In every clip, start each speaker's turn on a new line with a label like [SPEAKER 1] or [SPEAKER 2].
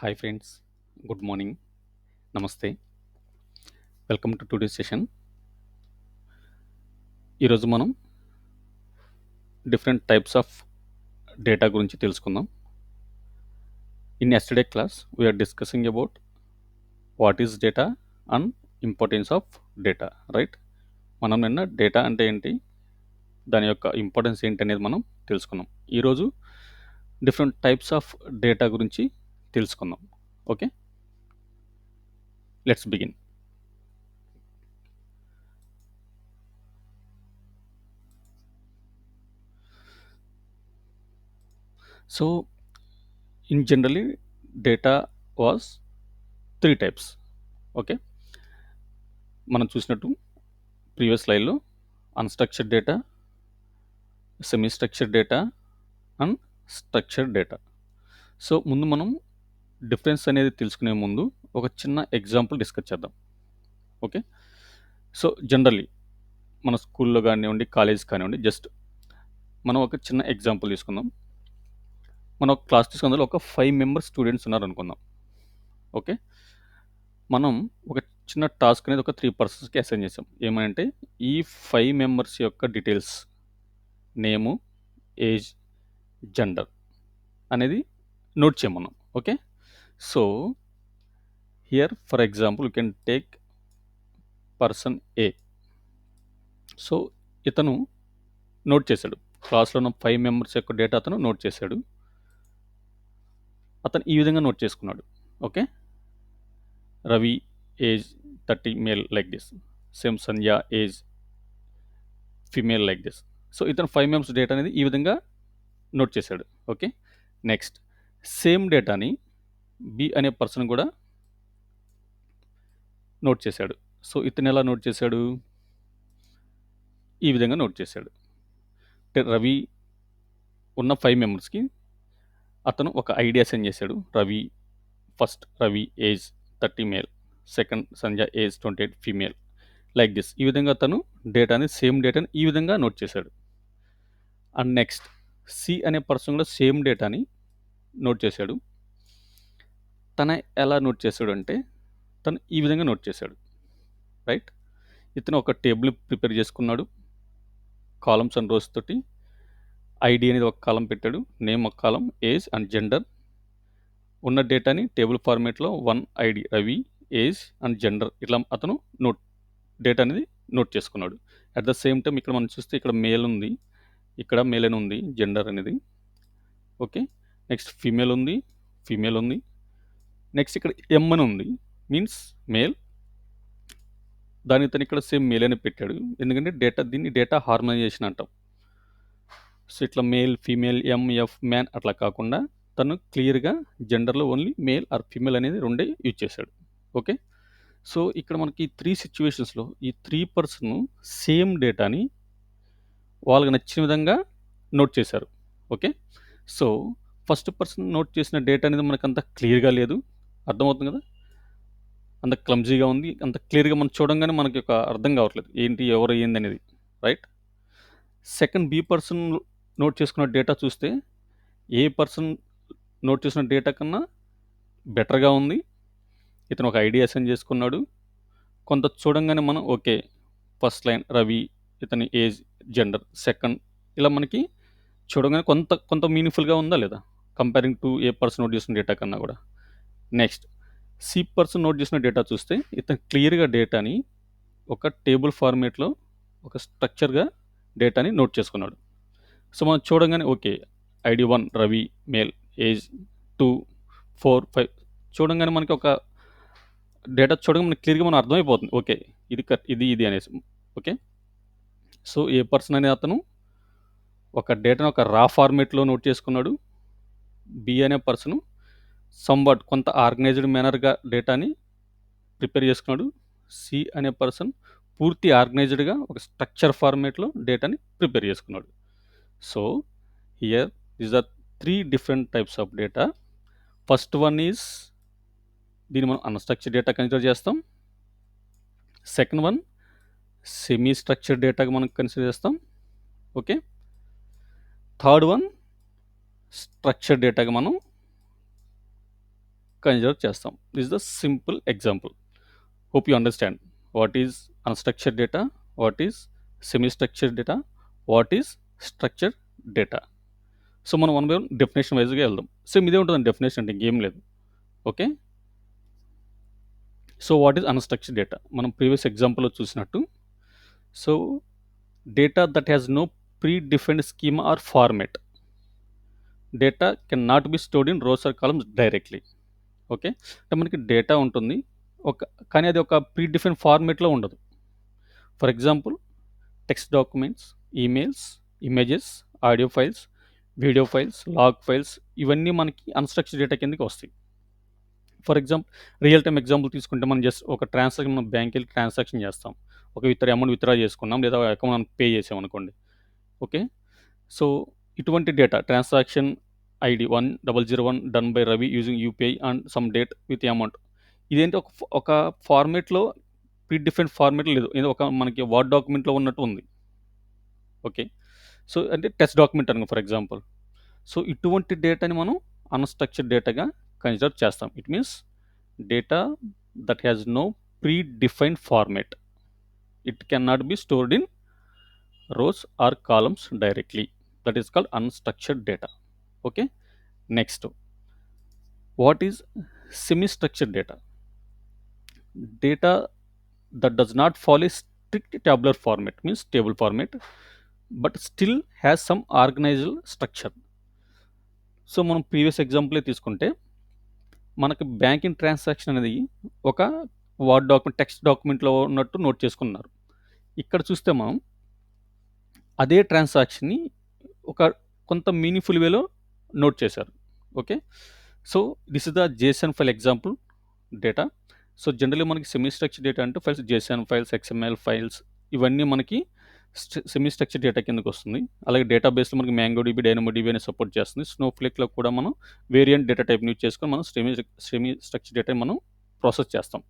[SPEAKER 1] Hi friends, good morning, namaste. Welcome to today's session. ఈరోజు మనం different types of data గురించి తెలుసుకుందాం. In yesterday class we are discussing about what is data and importance of data, right? మనం నిన్న data అంటే ఏంటి, దాని యొక్క ఇంపార్టెన్స్ ఏంటి అనేది మనం తెలుసుకున్నాం. ఈరోజు డిఫరెంట్ టైప్స్ ఆఫ్ డేటా గురించి తెలుసుకుందాం. Okay, let's begin. So in generally data was three types. Okay, మనం చూసినట్టు ప్రీవియస్ స్లైడ్లో unstructured data, semi structured data and structured data. So ముందు మనం డిఫరెన్స్ అనేది తెలుసుకునే ముందు ఒక చిన్న ఎగ్జాంపుల్ డిస్కస్ చేద్దాం. ఓకే, సో జనరల్లీ మన స్కూల్లో కానివ్వండి, కాలేజ్ కానివ్వండి, జస్ట్ మనం ఒక చిన్న ఎగ్జాంపుల్ తీసుకుందాం. మనం ఒక క్లాస్ తీసుకున్నది ఒక 5 మెంబర్స్ స్టూడెంట్స్ ఉన్నారనుకుందాం. ఓకే, మనం ఒక చిన్న టాస్క్ అనేది ఒక 3 పర్సన్స్‌కి అసైన్ చేసాం. ఏమనంటే ఈ 5 మెంబర్స్ యొక్క డీటెయిల్స్, నేము, ఏజ్, జెండర్ అనేది నోట్ చేయమన్నాం. Okay, so here for example you can take person A. So ఇతను నోట్ చేశాడు, క్లాస్లో ఉన్న 5 మెంబర్స్ యొక్క డేటా అతను నోట్ చేశాడు. అతను ఈ విధంగా నోట్ చేసుకున్నాడు. Okay, Ravi age 30 male like this, same Sandhya age female like this. So ఇతను 5 మెంబర్స్ డేటా అనేది ఈ విధంగా నోట్ చేశాడు. ఓకే, నెక్స్ట్ సేమ్ డేటాని బి అనే పర్సన్ కూడా నోట్ చేశాడు. సో ఇతను ఎలా నోట్ చేశాడు, ఈ విధంగా నోట్ చేశాడు. అంటే రవి ఉన్న 5 మెంబర్స్కి అతను ఒక ఐడియా సెండ్ చేశాడు. Ravi age 30 male, second Sandhya age 28 female like this. ఈ విధంగా అతను డేటాని సేమ్ డేటాని ఈ విధంగా నోట్ చేశాడు. అండ్ నెక్స్ట్ సి అనే పర్సన్ కూడా సేమ్ డేటాని నోట్ చేశాడు. తన ఎలా నోట్ చేశాడు అంటే తను ఈ విధంగా నోట్ చేశాడు, రైట్? ఇతను ఒక టేబుల్ ప్రిపేర్ చేసుకున్నాడు, కాలమ్స్ అండ్ రోస్ తోటి. ఐడి అనేది ఒక కాలం పెట్టాడు, నేమ్ ఒక కాలం, ఏజ్ అండ్ జెండర్. ఉన్న డేటాని టేబుల్ ఫార్మేట్లో 1 ID Ravi, age and gender ఇట్లా అతను డేటా అనేది నోట్ చేసుకున్నాడు. అట్ ద సేమ్ టైం ఇక్కడ మనం చూస్తే ఇక్కడ మేల్ ఉంది, ఇక్కడ మేల్ అని ఉంది జెండర్ అనేది. ఓకే, నెక్స్ట్ ఫీమేల్ ఉంది. నెక్స్ట్ ఇక్కడ ఎం అని ఉంది, మీన్స్ మేల్. దాని ఇతను ఇక్కడ సేమ్ మేల్ అని పెట్టాడు, ఎందుకంటే దీన్ని డేటా హార్మనైజేషన్ అంటాం. సో ఇట్లా మేల్, ఫీమేల్, ఎఫ్, మ్యాన్ అట్లా కాకుండా తను క్లియర్గా జెండర్లో ఓన్లీ మేల్ ఆర్ ఫీమేల్ అనేది రెండే యూజ్ చేశాడు. ఓకే, సో ఇక్కడ మనకి 3 సిచ్యువేషన్స్లో ఈ 3 పర్సన్ సేమ్ డేటాని వాళ్ళకి నచ్చిన విధంగా నోట్ చేశారు. Okay, so first person note చేసిన డేటా అనేది మనకు అంత క్లియర్గా లేదు, అర్థమవుతుంది కదా, అంత క్లమ్జీగా ఉంది, అంత క్లియర్గా మనం చూడంగానే మనకి ఒక అర్థం కావట్లేదు ఏంటి ఎవరు ఏంది అనేది, right? Second B person note చేసుకున్న డేటా చూస్తే ఏ పర్సన్ నోట్ చేసిన డేటా కన్నా బెటర్గా ఉంది. ఇతను ఒక ఐడియా అసైన్ చేసుకున్నాడు. కొంత చూడంగానే మనం ఓకే, ఫస్ట్ లైన్ రవి, ఇతని ఏజ్, జెండర్, సెకండ్, ఇలా మనకి చూడగానే కొంత కొంత మీనింగ్ఫుల్గా ఉందా లేదా, comparing to A person note చేసిన డేటా కన్నా కూడా. నెక్స్ట్ సి పర్సన్ నోట్ చేసిన డేటా చూస్తే ఇతను క్లియర్గా డేటాని ఒక టేబుల్ ఫార్మేట్లో ఒక స్ట్రక్చర్గా డేటాని నోట్ చేసుకున్నాడు. సో మనం చూడంగానే okay, ID 1 Ravi male, age 2, 4, 5 చూడంగానే మనకి ఒక డేటా చూడగానే మనకి క్లియర్గా మనం అర్థమైపోతుంది ఓకే ఇది అనేసి. ఓకే, సో ఏ పర్సన్ అనే అతను ఒక డేటాను ఒక రా ఫార్మేట్లో నోట్ చేసుకున్నాడు. బి అనే పర్సన్ సంబట్ కొంత ఆర్గనైజ్డ్ మేనర్గా డేటాని ప్రిపేర్ చేసుకున్నాడు. సి అనే పర్సన్ పూర్తి ఆర్గనైజ్డ్గా ఒక స్ట్రక్చర్ ఫార్మేట్లో డేటాని ప్రిపేర్ చేసుకున్నాడు. So here is the 3 different types of data. First one is దీన్ని మనం అన్‌స్ట్రక్చర్డ్ డేటా కన్సిడర్ చేస్తాం. సెకండ్ వన్ సెమీ స్ట్రక్చర్డ్ డేటాగా మనం కన్సిడర్ చేస్తాం. ఓకే, థర్డ్ వన్ స్ట్రక్చర్డ్ డేటాగా మనం కన్సిడర్ చేస్తాం. This is the simple example. Hope you understand what is unstructured data, what is semi structured data, what is structured data. So, మనం one by one definition వైస్‌గా వెళ్దాం. Same ఇదే ఉంటదండి definition అంటే ఇంకేం లేదు. Okay. So, what is unstructured data? మనం previous ఎగ్జాంపుల్‌లో చూసినట్టు, so, data that has no predefined schema or format. Data can not be stored in rows or columns directly. Okay. అంటే మనకి డేటా ఉంటుంది. కానీ అది ఒక ప్రీ డిఫైన్డ్ ఫార్మాట్‌లో ఉండదు. For example text documents, emails, images, audio files, video files, log files ఇవన్నీ మనకి అన్‌స్ట్రక్చర్డ్ డేటా కిందకి వస్తాయి. For example real time example తీసుకుంటే మనం జస్ట్ ఒక ట్రాన్సాక్షన్ మనం బ్యాంక్‌కెళ్ళి ట్రాన్సాక్షన్ చేస్తాం. ఒక అమౌంట్ విత్‌డ్రా చేసుకున్నాం లేదా అకౌంట్ మనం పే చేసామనుకోండి. ఓకే. సో, ఇటువంటి data transaction ID 1001 done by Ravi using UPI and some date with amount. ఇదేంటి ఒక ఫార్మాట్‌లో ప్రీ డిఫైన్డ్ ఫార్మాట్ లేదు. ఏదో ఒక మనకి వర్డ్ డాక్యుమెంట్‌లో ఉన్నట్టు ఉంది. ఓకే. సో, అంటే టెక్స్ట్ డాక్యుమెంట్ అనుకో ఫర్ ఎగ్జాంపుల్. సో, ఇటువంటి డేటాని మనం అన్‌స్ట్రక్చర్డ్ డేటాగా కన్సిడర్ చేస్తాం. It means data that has no predefined format. It can not be stored in rows or columns directly. That is called unstructured data. Okay. Next what is semi structured data? Data that does not follow a strict tabular format, means table format, but still has some organized structure. So, మనం previous ఎగ్జాంపులే తీసుకుంటే మనకి banking transaction అనేది ఒక word document, text డాక్యుమెంట్‌లో ఉన్నట్టు note చేసుకున్నారు. ఇక్కడ చూస్తే మనం అదే ట్రాన్సాక్షన్‌ని ఒక కొంత మీనింగ్‌ఫుల్ వేలో నోట్ చేశారు. Okay. So, this is the Jason file example data. So, generally మనకి సెమీ స్ట్రక్చర్డ్ డేటా అంటే files Jason files, XML files ఇవన్నీ మనకి సెమీ స్ట్రక్చర్డ్ డేటా కిందకొస్తుంది. అలాగే డేటాబేస్‌లో మనకి మ్యాంగోడీబీ, డైనమోడీబీ అని సపోర్ట్ చేస్తుంది. స్నోఫ్లేక్‌లో కూడా మనం వేరియంట్ డేటా టైప్‌ని యూజ్ చేసుకొని మనం సెమీ స్ట్రక్చర్డ్ డేటాని మనం ప్రాసెస్ చేస్తాం.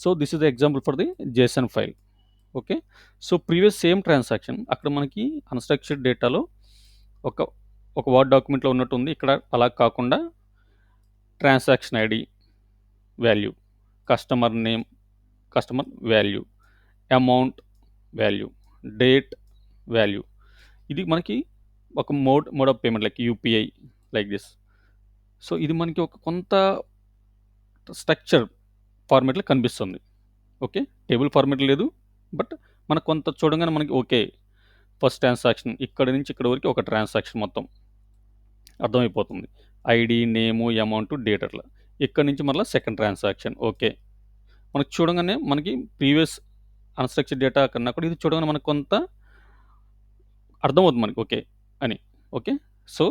[SPEAKER 1] So, this is the example for the Jason file. Okay. So, previous same transaction అక్కడ మనకి అన్‌స్ట్రక్చర్డ్ డేటాలో ఒక ఒక వర్డ్ డాక్యుమెంట్‌లో ఉన్నట్టుంది. ఇక్కడ అలా కాకుండా transaction ID value, customer name, customer value, amount value, date value. ఇది మనకి ఒక mode of payment like UPI like this. So, ఇది మనకి ఒక కొంత స్ట్రక్చర్ ఫార్మాట్‌లో కనిపిస్తుంది. ఓకే. టేబుల్ ఫార్మాట్ లేదు. బట్ మనకు కొంత చూడంగానే మనకి ఓకే. ఫస్ట్ ట్రాన్సాక్షన్ ఇక్కడి నుంచి ఇక్కడి వరకు ఒక ట్రాన్సాక్షన్ మొత్తం అర్థమైపోతుంది. ఐడీ, నేము, అమౌంట్, డేట్ అట్లా. ఇక్కడి నుంచి మరలా సెకండ్ ట్రాన్సాక్షన్ ఓకే. మనకు చూడంగానే మనకి ప్రీవియస్ అన్‌స్ట్రక్చర్డ్ డేటా కన్నా కూడా ఇది చూడగానే మనకు కొంత అర్థమవుతుంది మనకి ఓకే అని. ఓకే. సో,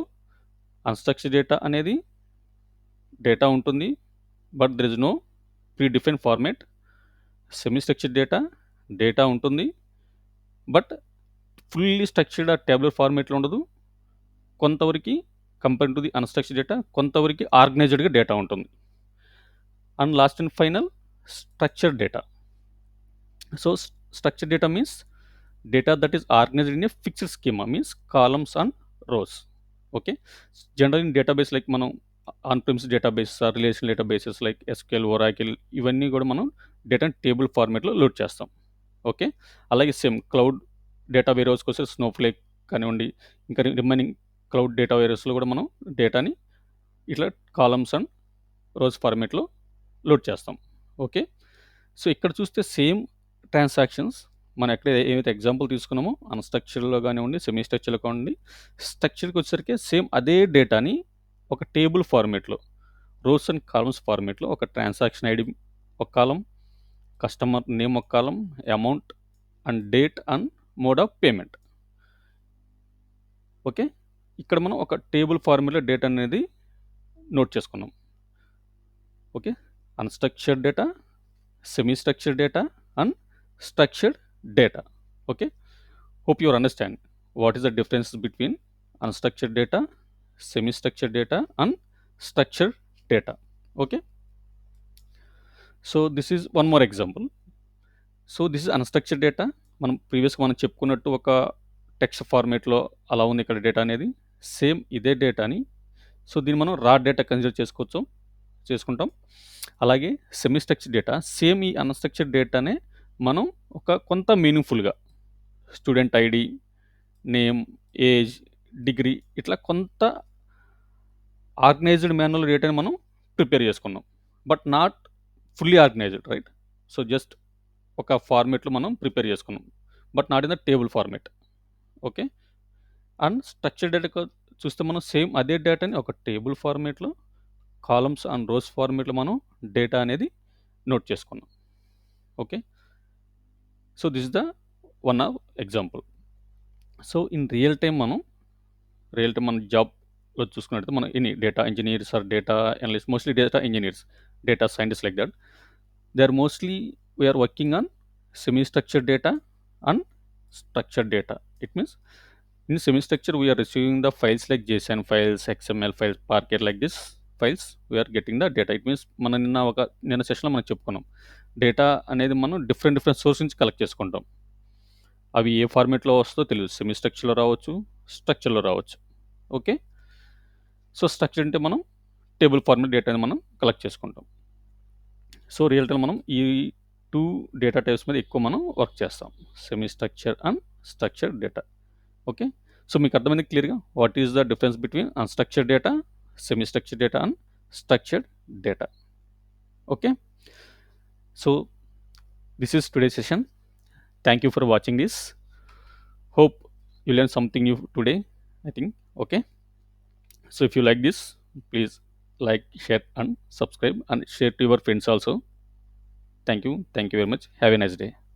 [SPEAKER 1] అన్‌స్ట్రక్చర్డ్ డేటా అనేది డేటా ఉంటుంది. But there is no predefined format. Semi structured data ఉంటుంది. బట్ ఫుల్లీ స్ట్రక్చర్డ్ ట్యాబులర్ ఫార్మాట్‌లో ఉండదు. కొంతవరకి compared to the unstructured data కొంతవరకి ఆర్గనైజ్డ్‌గా డేటా ఉంటుంది. And last and final structured data. So, structured data means data that is organized in a fixed schema, means columns and rows. Okay. Generally in database like మనం on prems database or relational databases like SQL, Oracle ఇవన్నీ కూడా మనం డేటాని table ఫార్మాట్‌లో load చేస్తాం. Okay. అలాగే same cloud data వేర్‌హౌస్‌కి వస్తే Snowflake కానివ్వండి, ఇంకా రిమైనింగ్ క్లౌడ్ డేటా వేర్‌హౌస్‌లో కూడా మనం డేటాని ఇట్లా కాలమ్స్ అండ్ రోస్ ఫార్మాట్‌లో లోడ్ చేస్తాం. ఓకే. సో, ఇక్కడ చూస్తే సేమ్ ట్రాన్సాక్షన్స్ మనం ఎక్కడ ఏవైతే ఎగ్జాంపుల్ తీసుకున్నామో అన్‌స్ట్రక్చర్డ్‌లో కానివ్వండి, సెమీ స్ట్రక్చర్డ్‌లో కానివ్వండి, స్ట్రక్చర్డ్‌కి వచ్చేసరికి సేమ్ అదే డేటాని ఒక టేబుల్ ఫార్మాట్‌లో రోస్ అండ్ కాలమ్స్ ఫార్మాట్‌లో ఒక ట్రాన్సాక్షన్ ఐడీ ఒక కాలమ్, కస్టమర్ నేమ్ ఒక column, amount and date and mode of payment. Okay. ఇక్కడ మనం ఒక టేబుల్ ఫార్మాట్‌లో డేటా అనేది నోట్ చేసుకున్నాం. Okay. Unstructured data, semi structured data and structured data. Okay. Hope you understand what is the difference between unstructured data, semi structured data and structured data. Okay. So, this is one more example. So, this is unstructured data. మనం ప్రీవియస్‌గా మనం చెప్పుకున్నట్టు ఒక text ఫార్మాట్‌లో అలా ఉంది ఇక్కడ data అనేది. సేమ్ ఇదే డేటాని సో, దీన్ని మనం రా డేటా కన్సిడర్ చేసుకోవచ్చు. చేసుకుంటాం. అలాగే సెమీ స్ట్రక్చర్డ్ డేటా సేమ్ ఈ అన్‌స్ట్రక్చర్డ్ డేటానే మనం ఒక కొంత మీనింగ్‌ఫుల్‌గా student ID, name, age, degree ఇట్లా కొంత ఆర్గనైజ్డ్ మేనర్‌లో డేటాని మనం ప్రిపేర్ చేసుకున్నాం. But not fully organised right. So, just ఒక ఫార్మాట్‌లో మనం ప్రిపేర్ చేసుకున్నాం. But not in the table format. Okay. And structured data చూస్తే మనం సేమ్ అదే డేటాని ఒక టేబుల్ ఫార్మాట్‌లో కాలమ్స్ అండ్ రోస్ ఫార్మాట్‌లో మనం డేటా అనేది నోట్ చేసుకున్నాం. Okay. So, this is the one of example. So, in real time మన జాబ్‌లో చూసుకున్నట్టయితే మనం any data engineers or data analyst, mostly data engineers, data scientist like that. They are mostly we are working on semi-structured data and structured data. It means in semi-structure we are receiving the files like JSON files, XML files, Parquet like this files. We are getting the data. It means మనం నిన్న సెషన్లో మనం చెప్పుకున్నాం data అనేది మనం different source నుంచి collect చేసుకుంటాం. అవి ఏ ఫార్మేట్లో వస్తుందో తెలియదు. సెమీ స్ట్రక్చర్లో రావచ్చు, స్ట్రక్చర్లో రావచ్చు. ఓకే. సో, స్ట్రక్చర్ అంటే మనం టేబుల్ ఫార్మేట్ డేటాని మనం కలెక్ట్ చేసుకుంటాం. సో, రియల్ టైమ్ మనం ఈ 2 డేటా టైప్స్ మీద ఎక్కువ మనం వర్క్ చేస్తాం. Semi structure and structured data. Okay. So, మీకు అర్థమైంది క్లియర్‌గా what is the difference between unstructured data, semi structured data and structured data. Okay. So, this is today session. Thank you for watching this. Hope you learn something new today, I think. Okay. So, if you like this, please like, share and subscribe and share to your friends also. Thank you. Thank you very much. Have a nice day.